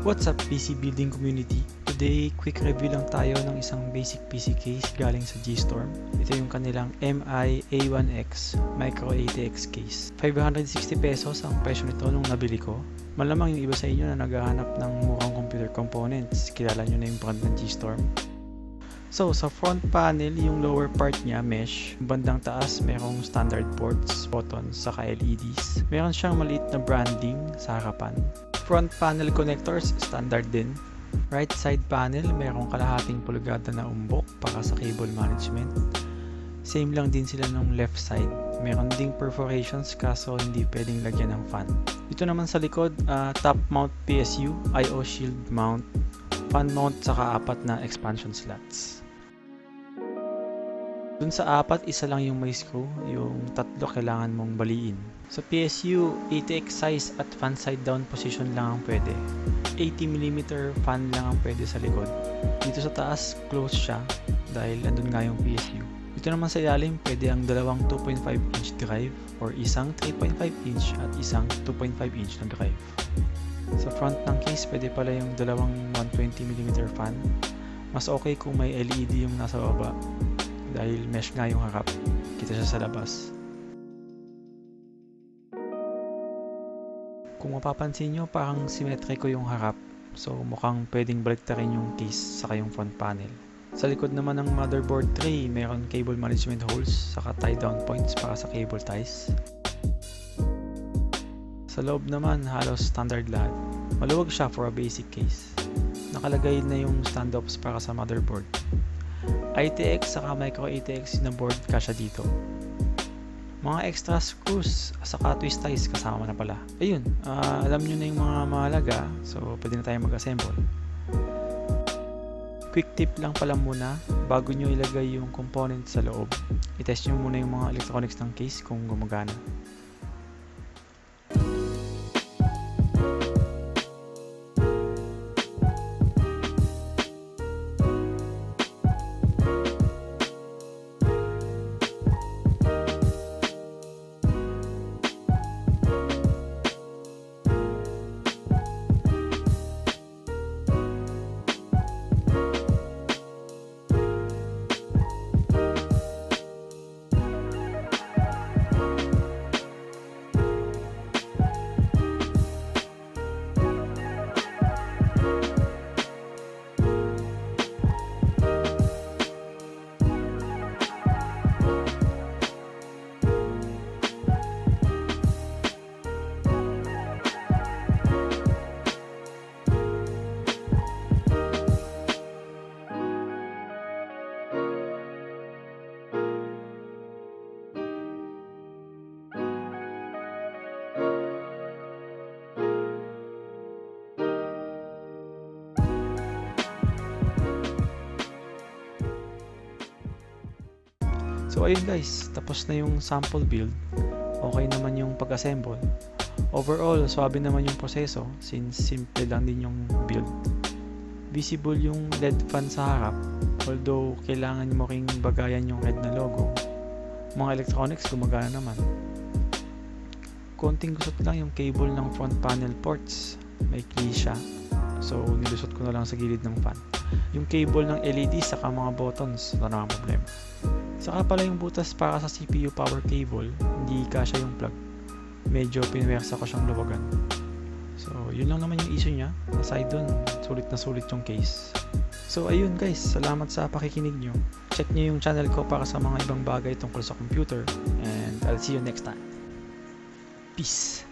What's up PC building community? Today, quick review lang tayo ng isang basic PC case galing sa G-Storm. Ito yung kanilang MI A1X Micro ATX case. 560 pesos ang presyo nito nung nabili ko. Malamang yung iba sa inyo na naghahanap ng mukhang computer components, kilala nyo na yung brand ng G-Storm. So, sa front panel, yung lower part niya, mesh. Bandang taas, merong standard ports, buttons, saka LEDs. Meron siyang maliit na branding sa harapan. Front panel connectors, standard din. Right side panel, merong kalahating pulgada na umbok para sa cable management. Same lang din sila nung left side. Meron ding perforations kaso hindi pwedeng lagyan ng fan. Dito naman sa likod, top mount PSU, IO shield mount, fan mount, saka 4 na expansion slots. Dun sa 4, isa lang yung may screw, yung 3 kailangan mong baliin. Sa PSU, ATX size at fan side down position lang ang pwede. 80mm fan lang ang pwede sa likod. Dito sa taas, close siya dahil andun nga yung PSU. Dito naman sa ilalim, pwede ang dalawang 2.5-inch drive or isang 3.5-inch at isang 2.5-inch na drive. Sa front ng case, pwede pala yung dalawang 120mm fan. Mas okay kung may LED yung nasa baba dahil mesh nga yung harap, kita siya sa labas. Kung mapapansin nyo, parang symmetrical yung harap, so mukhang pwedeng baliktarin yung case saka yung front panel. Sa likod naman ng motherboard tray, meron cable management holes saka tie down points para sa cable ties. Sa loob naman, halos standard lahat. Maluwag siya for a basic case. Nakalagay na yung standoffs para sa motherboard. ITX saka Micro ATX na board kasya dito. Mga extra screws saka twist ties kasama na pala. Ayun, alam nyo na yung mga mahalaga, so pwede na tayo mag-assemble. Quick tip lang pala muna, bago nyo ilagay yung component sa loob, itest nyo muna yung mga electronics ng case kung gumagana. So ayun guys, tapos na yung sample build. Okay naman yung pag-assemble. Overall, swabe naman yung proseso since simple lang din yung build. Visible yung LED fan sa harap, although kailangan mo ring bagayan yung red na logo. Mga electronics gumagana naman. Konting gusot lang yung cable ng front panel ports. May key siya, so nilusot ko na lang sa gilid ng fan. Yung cable ng LED saka mga buttons, wala namang problema. Saka pala yung butas para sa CPU power cable, hindi kasya yung plug. Medyo pinwersa ko siyang luwagan. So, yun lang naman yung issue niya. Aside dun, sulit na sulit yung case. So, ayun guys, salamat sa pakikinig nyo. Check nyo yung channel ko para sa mga ibang bagay tungkol sa computer. And I'll see you next time. Peace!